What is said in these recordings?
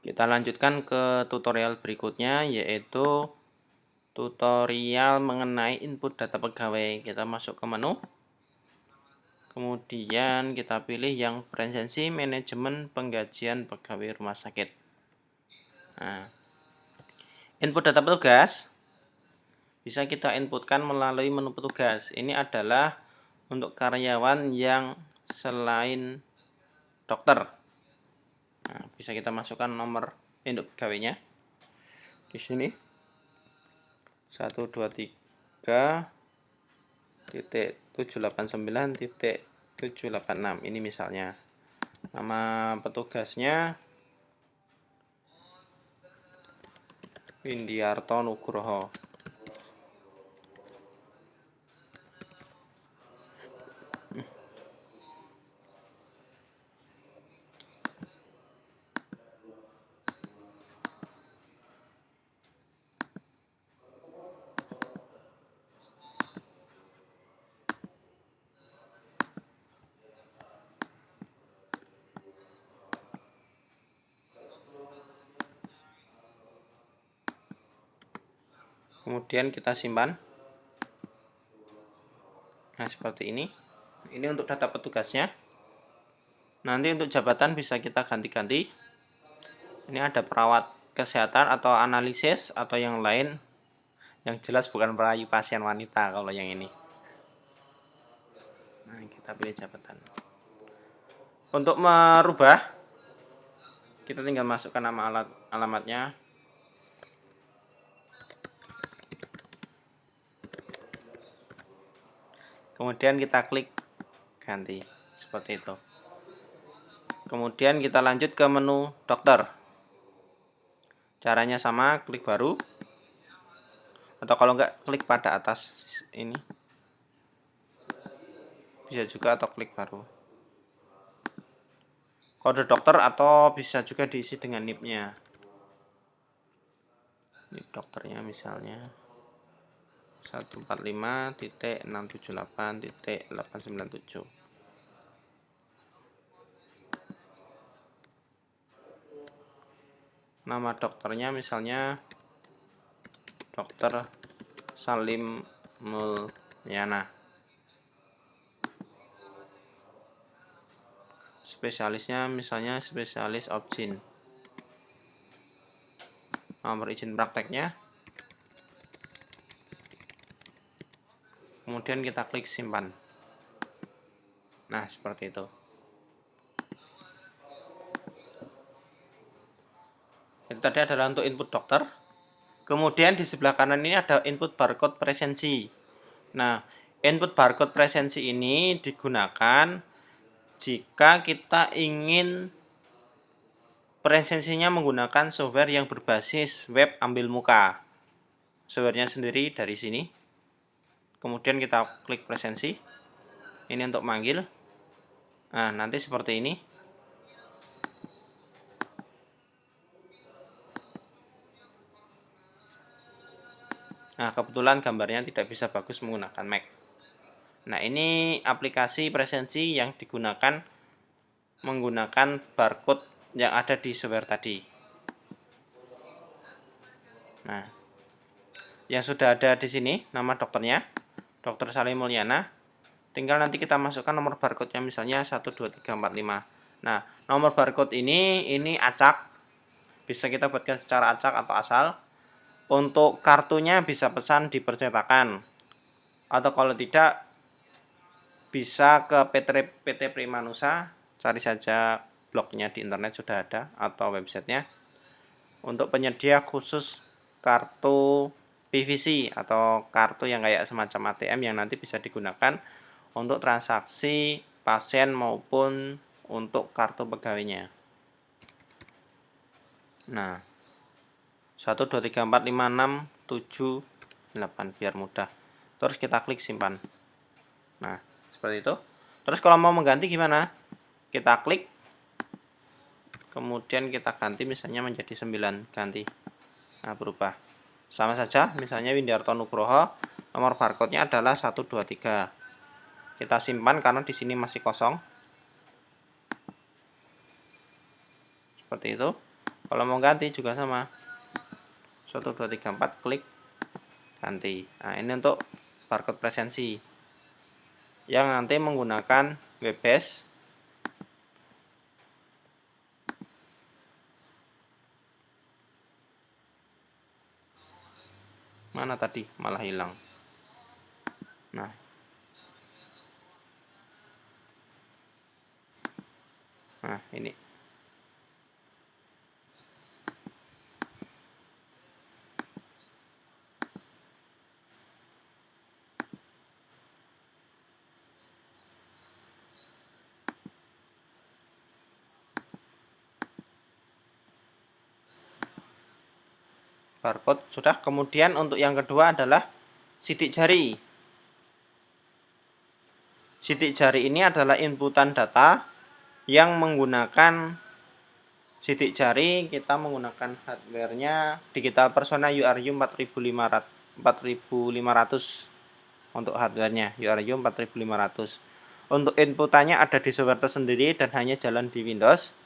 Kita lanjutkan ke tutorial berikutnya, yaitu tutorial mengenai input data pegawai. Kita masuk ke menu, kemudian kita pilih yang presensi manajemen penggajian pegawai rumah sakit. Nah, input data petugas bisa kita inputkan melalui menu petugas. Ini adalah untuk karyawan yang selain dokter. Nah, bisa kita masukkan nomor induk pegawainya di sini 123.789.786. Ini misalnya nama petugasnya Windiarto Nugroho. Kemudian kita simpan. Nah, seperti ini. Ini untuk data petugasnya. Nanti untuk jabatan bisa kita ganti-ganti. Ini ada perawat kesehatan atau analisis atau yang lain. Yang jelas bukan perayu pasien wanita kalau yang ini. Nah, kita pilih jabatan. Untuk merubah, kita tinggal masukkan nama alamatnya. Kemudian kita klik ganti, seperti itu. Kemudian kita lanjut ke menu dokter. Caranya sama, klik baru. Atau kalau enggak, klik pada atas ini. Bisa juga atau klik baru. Kode dokter atau bisa juga diisi dengan NIP-nya. NIP dokternya misalnya 145.678.897. Nama dokternya misalnya Dr. Salim Mulyana. Spesialisnya misalnya spesialis objin. Nomor izin prakteknya. Kemudian kita klik simpan. Nah, seperti itu. Itu tadi adalah untuk input dokter. Kemudian di sebelah kanan ini ada input barcode presensi. Nah, input barcode presensi ini digunakan jika kita ingin presensinya menggunakan software yang berbasis web ambil muka. Softwarenya sendiri dari sini. Kemudian kita klik presensi. Ini untuk manggil. Nah, nanti seperti ini. Nah, kebetulan gambarnya tidak bisa bagus menggunakan Mac. Nah, ini aplikasi presensi yang digunakan menggunakan barcode yang ada di software tadi. Nah, yang sudah ada di sini nama dokternya, Dr. Salim Mulyana. Tinggal nanti kita masukkan nomor barcode-nya misalnya 12345. Nah, nomor barcode ini acak. Bisa kita buatkan secara acak atau asal. Untuk kartunya bisa pesan di percetakan. Atau kalau tidak bisa ke PT Primanusa, cari saja blognya di internet sudah ada atau websitenya. Untuk penyedia khusus kartu PVC atau kartu yang kayak semacam ATM yang nanti bisa digunakan untuk transaksi pasien maupun untuk kartu pegawainya. Nah, 1234567 biar mudah. Terus kita klik simpan. Nah, seperti itu. Terus kalau mau mengganti gimana? Kita klik. Kemudian kita ganti misalnya menjadi 9, ganti. Nah, berubah. Sama saja, misalnya Windiarto Nugroho, nomor barcode-nya adalah 123. Kita simpan karena di sini masih kosong. Seperti itu. Kalau mau ganti juga sama. 1 2 3 4 klik ganti. Nah, ini untuk barcode presensi yang nanti menggunakan Webase. Mana tadi? Malah hilang. Nah, ini. Barcode sudah. Kemudian untuk yang kedua adalah sidik jari. Sidik jari ini adalah inputan data yang menggunakan sidik jari. Kita menggunakan hardware-nya Digital Persona URU 4500 untuk hardware-nya URU 4500. Untuk inputannya ada di software tersendiri dan hanya jalan di Windows.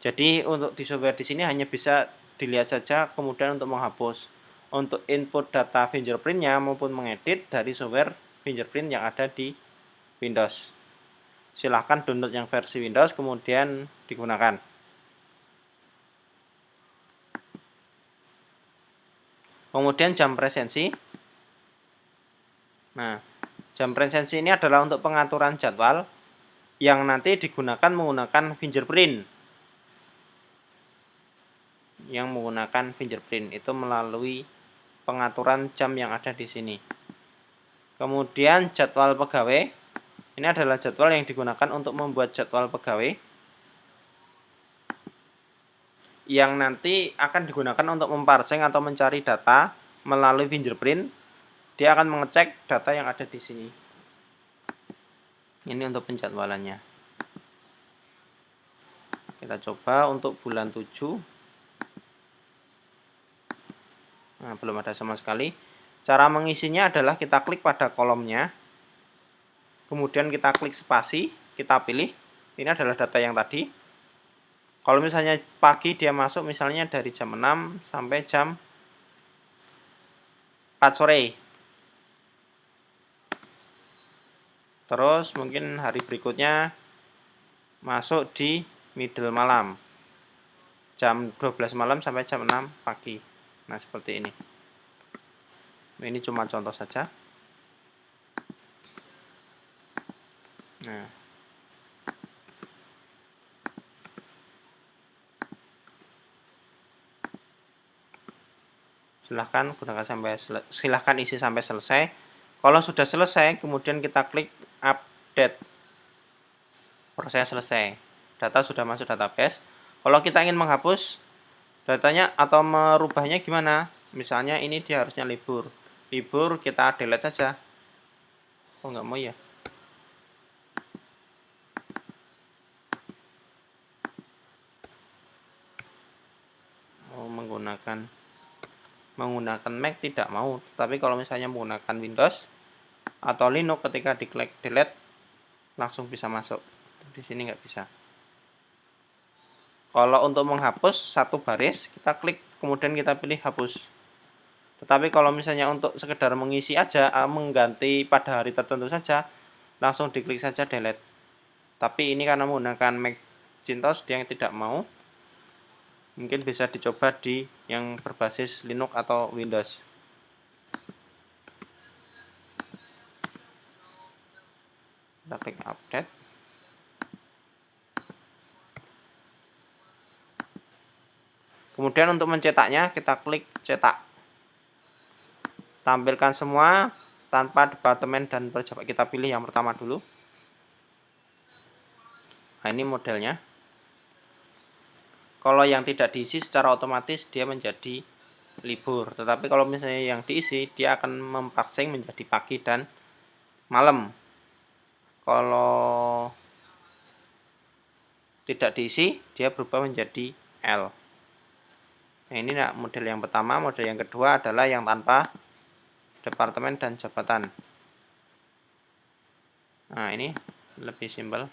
Jadi untuk di software di sini hanya bisa dilihat saja, kemudian untuk menghapus. Untuk input data fingerprint-nya maupun mengedit dari software fingerprint yang ada di Windows. Silahkan download yang versi Windows kemudian digunakan. Kemudian jam presensi. Nah, jam presensi ini adalah untuk pengaturan jadwal yang nanti digunakan menggunakan fingerprint. Yang menggunakan fingerprint itu melalui pengaturan jam yang ada di sini. Kemudian jadwal pegawai. Ini adalah jadwal yang digunakan untuk membuat jadwal pegawai yang nanti akan digunakan untuk memparsing atau mencari data melalui fingerprint. Dia akan mengecek data yang ada di sini. Ini untuk penjadwalannya. Kita coba untuk bulan 7. Nah, belum ada sama sekali. Cara mengisinya adalah kita klik pada kolomnya. Kemudian kita klik spasi, kita pilih. Ini adalah data yang tadi. Kalau misalnya pagi dia masuk misalnya dari jam 6 sampai jam 4 sore. Terus mungkin hari berikutnya masuk di middle malam. Jam 12 malam sampai jam 6 pagi. Nah, seperti ini. Ini cuma contoh saja. Nah, silahkan isi sampai selesai. Kalau sudah selesai, kemudian kita klik update. Proses selesai. Data sudah masuk database. Kalau kita ingin menghapus datanya atau merubahnya gimana? Misalnya ini dia harusnya libur. Libur kita delete saja. Oh, nggak mau ya. Oh, menggunakan Mac tidak mau, tapi kalau misalnya menggunakan Windows atau Linux ketika diklik delete langsung bisa masuk. Di sini nggak bisa. Kalau untuk menghapus satu baris, kita klik kemudian kita pilih hapus. Tetapi kalau misalnya untuk sekedar mengisi aja, mengganti pada hari tertentu saja, langsung diklik saja delete. Tapi ini karena menggunakan Macintosh dia yang tidak mau. Mungkin bisa dicoba di yang berbasis Linux atau Windows. Kita klik update. Kemudian untuk mencetaknya kita klik cetak. Tampilkan semua tanpa departemen dan pejabat. Kita pilih yang pertama dulu. Nah, ini modelnya. Kalau yang tidak diisi secara otomatis dia menjadi libur. Tetapi kalau misalnya yang diisi, dia akan memparsing menjadi pagi dan malam. Kalau tidak diisi, dia berubah menjadi L. Nah, ini model yang pertama. Model yang kedua adalah yang tanpa departemen dan jabatan. Nah, ini lebih simpel.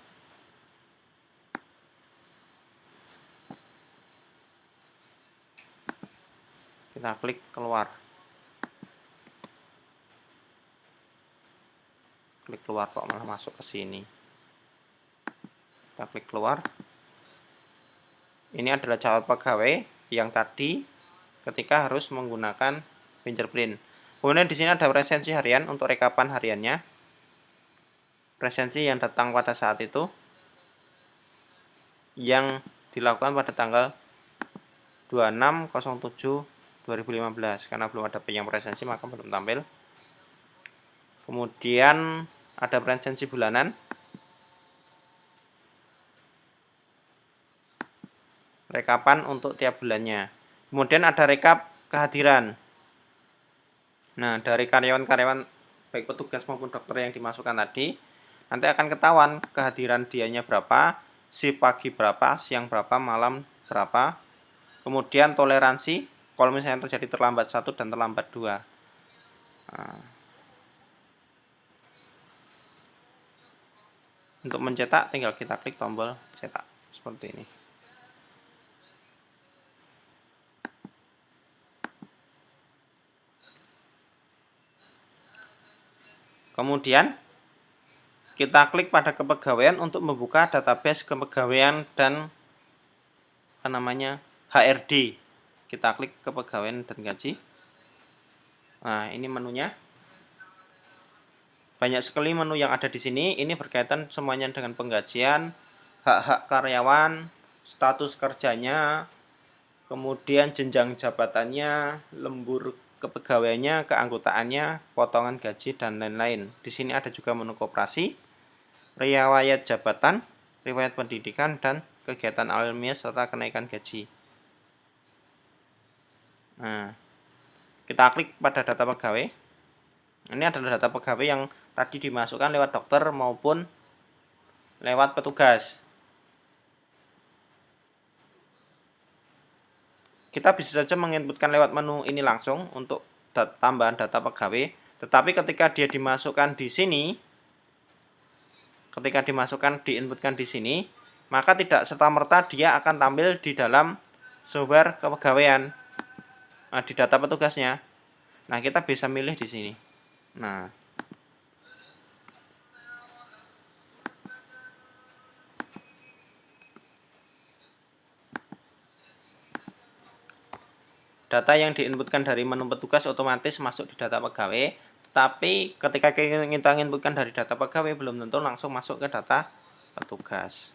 Kita klik keluar. Klik keluar kok malah masuk ke sini. Kita klik keluar. Ini adalah calon pegawai yang tadi ketika harus menggunakan fingerprint. Kemudian di sini ada presensi harian untuk rekapan hariannya. Presensi yang datang pada saat itu yang dilakukan pada tanggal 26/07/2015. Karena belum ada yang presensi maka belum tampil. Kemudian ada presensi bulanan. Rekapan untuk tiap bulannya. Kemudian ada rekap kehadiran. Nah, dari karyawan-karyawan baik petugas maupun dokter yang dimasukkan tadi, nanti akan ketahuan kehadiran dianya berapa, si pagi berapa, siang berapa, malam berapa. Kemudian toleransi, kalau misalnya terjadi terlambat 1 dan terlambat 2. Nah, untuk mencetak tinggal kita klik tombol cetak seperti ini. Kemudian kita klik pada kepegawaian untuk membuka database kepegawaian dan HRD. Kita klik kepegawaian dan gaji. Nah, ini menunya. Banyak sekali menu yang ada di sini. Ini berkaitan semuanya dengan penggajian, hak-hak karyawan, status kerjanya, kemudian jenjang jabatannya, lembur kepegawaiannya, keanggotaannya, potongan gaji, dan lain-lain. Di sini ada juga menu koperasi, riwayat jabatan, riwayat pendidikan, dan kegiatan alamiah serta kenaikan gaji. Nah, kita klik pada data pegawai. Ini adalah data pegawai yang tadi dimasukkan lewat dokter maupun lewat petugas. Kita bisa saja menginputkan lewat menu ini langsung untuk tambahan data pegawai, tetapi ketika dia dimasukkan di sini, diinputkan di sini, maka tidak serta-merta dia akan tampil di dalam software kepegawaian, di data petugasnya. Nah, kita bisa milih di sini. Nah, data yang diinputkan dari menu petugas otomatis masuk di data pegawai, tetapi ketika kita inputkan dari data pegawai belum tentu langsung masuk ke data petugas.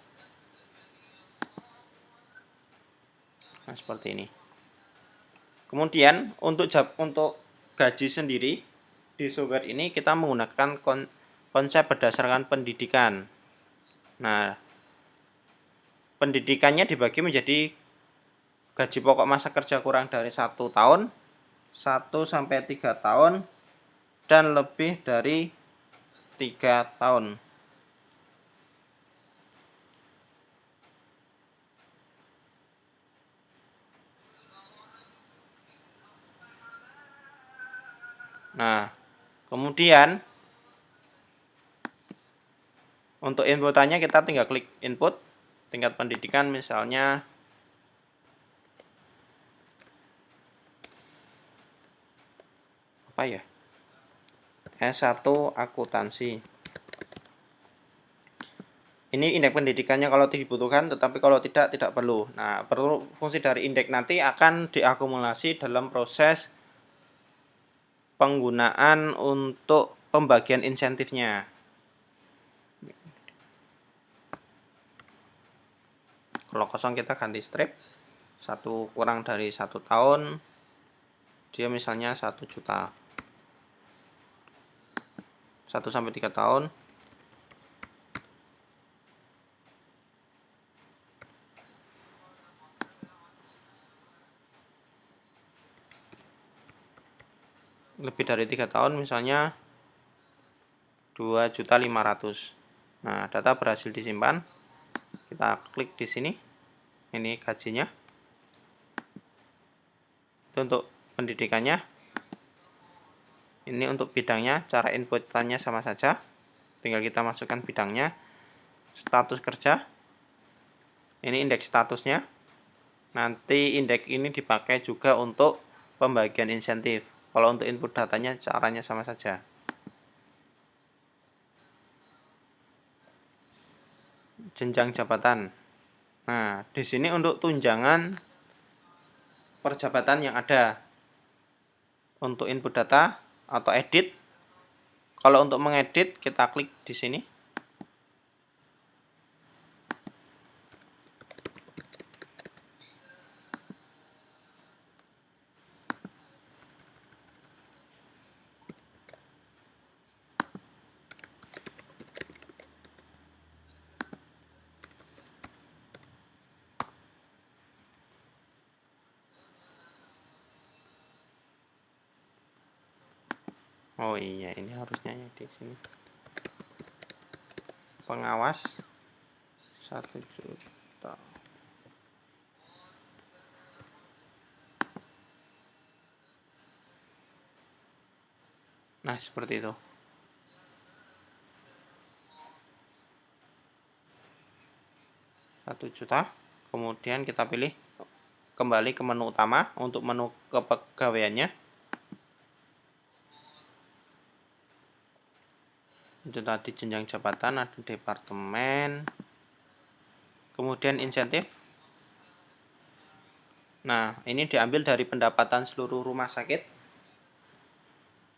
Nah, seperti ini. Kemudian untuk gaji sendiri di software ini kita menggunakan konsep berdasarkan pendidikan. Nah, pendidikannya dibagi menjadi gaji pokok masa kerja kurang dari 1 tahun, 1-3 tahun, dan lebih dari 3 tahun. Nah, kemudian untuk inputannya kita tinggal klik input tingkat pendidikan, misalnya apa ya, S1 akuntansi. Ini indeks pendidikannya kalau dibutuhkan, tetapi kalau tidak perlu. Nah, perlu fungsi dari indeks nanti akan diakumulasi dalam proses penggunaan untuk pembagian insentifnya. Kalau kosong kita ganti strip, 1 kurang dari 1 tahun, dia misalnya 1 juta. 1-3 tahun, lebih dari 3 tahun misalnya 2.500.000. Nah, data berhasil disimpan. Kita klik di sini. Ini gajinya. Itu untuk pendidikannya. Ini untuk bidangnya, cara inputannya sama saja. Tinggal kita masukkan bidangnya. Status kerja. Ini indeks statusnya. Nanti indeks ini dipakai juga untuk pembagian insentif. Kalau untuk input datanya caranya sama saja. Jenjang jabatan. Nah, di sini untuk tunjangan perjabatan yang ada. Untuk input data atau edit. Kalau untuk mengedit kita klik di sini. Oh iya, ini harusnya ya di sini. Pengawas 1 juta. Nah, seperti itu. Rp1 juta. Kemudian kita pilih kembali ke menu utama untuk menu kepegawaiannya. Itu tadi jenjang jabatan, ada departemen, kemudian insentif. Nah, ini diambil dari pendapatan seluruh rumah sakit.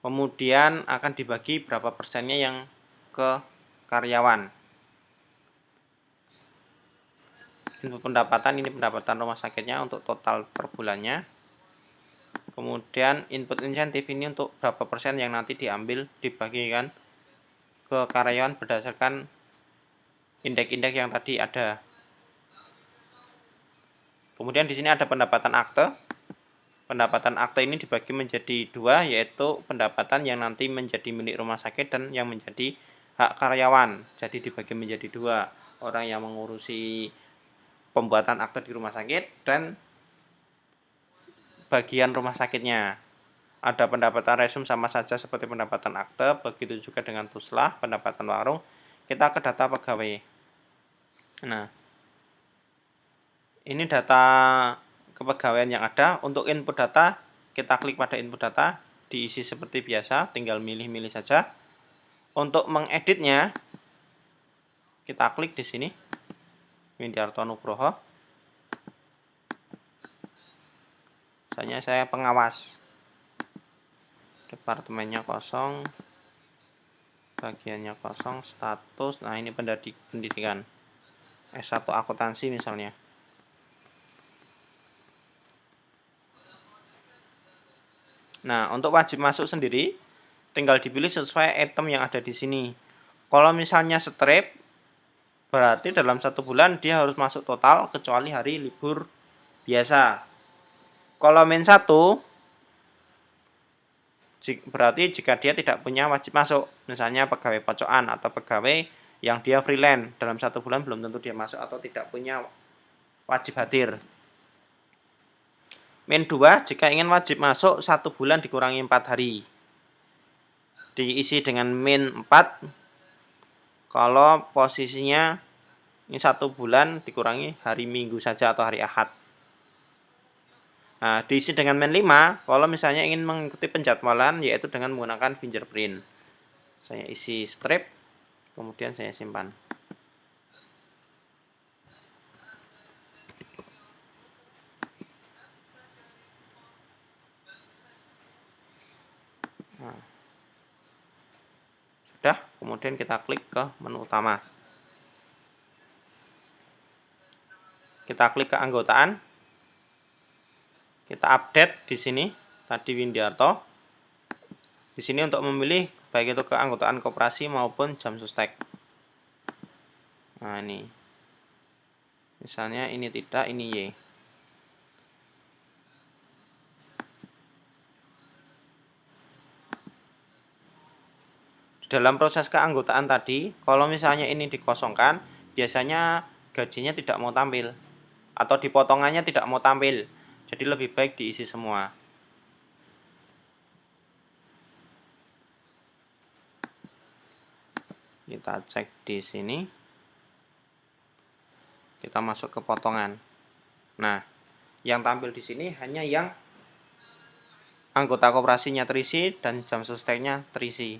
Kemudian akan dibagi berapa persennya yang ke karyawan. Input pendapatan, ini pendapatan rumah sakitnya untuk total per bulannya. Kemudian input insentif ini untuk berapa persen yang nanti diambil dibagikan ke karyawan berdasarkan indeks-indeks yang tadi ada. Kemudian di sini ada pendapatan akte. Pendapatan akte ini dibagi menjadi dua, yaitu pendapatan yang nanti menjadi milik rumah sakit dan yang menjadi hak karyawan. Jadi dibagi menjadi dua, orang yang mengurusi pembuatan akte di rumah sakit dan bagian rumah sakitnya. Ada pendapatan resum sama saja seperti pendapatan akte, begitu juga dengan puslah, pendapatan warung. Kita ke data pegawai. Nah, ini data kepegawaian yang ada. Untuk input data, kita klik pada input data, diisi seperti biasa, tinggal milih-milih saja. Untuk mengeditnya, kita klik di sini, Windiarto Nugroho. Misalnya saya pengawas. Departemennya kosong, bagiannya kosong, status. Nah, ini pendidikan S1 akuntansi misalnya. Nah, untuk wajib masuk sendiri tinggal dipilih sesuai item yang ada di sini. Kalau misalnya strip, berarti dalam 1 bulan dia harus masuk total kecuali hari libur biasa. Kalau min 1, berarti jika dia tidak punya wajib masuk, misalnya pegawai pocokan atau pegawai yang dia freelance, dalam 1 bulan belum tentu dia masuk atau tidak punya wajib hadir. Min 2, jika ingin wajib masuk 1 bulan dikurangi 4 hari. Diisi dengan min 4, kalau posisinya ini 1 bulan dikurangi hari Minggu saja atau hari Ahad. Nah, diisi dengan min 5, kalau misalnya ingin mengikuti penjadwalan, yaitu dengan menggunakan fingerprint. Saya isi strip, kemudian saya simpan. Nah, sudah, kemudian kita klik ke menu utama. Kita klik keanggotaan. Kita update di sini, tadi Windiarto. Di sini untuk memilih baik itu keanggotaan koperasi maupun jam sustek. Nah, ini. Misalnya ini tidak, ini Y. Di dalam proses keanggotaan tadi, kalau misalnya ini dikosongkan, biasanya gajinya tidak mau tampil atau dipotongannya tidak mau tampil. Jadi lebih baik diisi semua. Kita cek di sini. Kita masuk ke potongan. Nah, yang tampil di sini hanya yang anggota koperasinya terisi dan jam sosteknya terisi.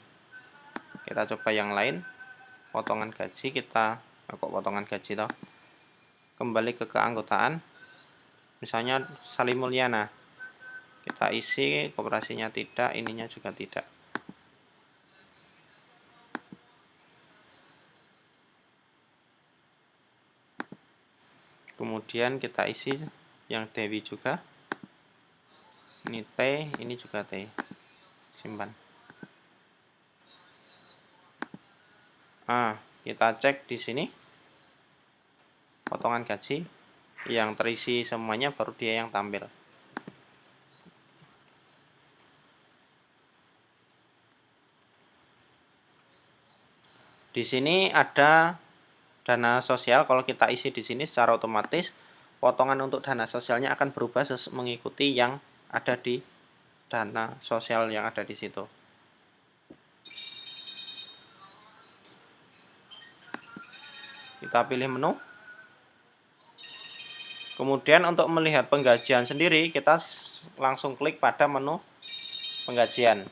Kita coba yang lain. Potongan gaji kita kok potongan gaji toh. Kembali ke keanggotaan. Misalnya Salim Mulyana. Kita isi koperasinya tidak, ininya juga tidak. Kemudian kita isi yang Dewi juga. Ini T, ini juga T. Simpan. Kita cek di sini. Potongan gaji yang terisi semuanya, baru dia yang tampil. Di sini ada dana sosial. Kalau kita isi di sini secara otomatis potongan untuk dana sosialnya akan berubah mengikuti yang ada di dana sosial yang ada di situ. Kita pilih menu. Kemudian untuk melihat penggajian sendiri, kita langsung klik pada menu penggajian.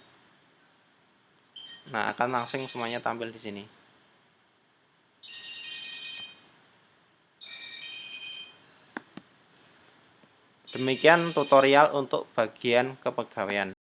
Nah, akan langsung semuanya tampil di sini. Demikian tutorial untuk bagian kepegawaian.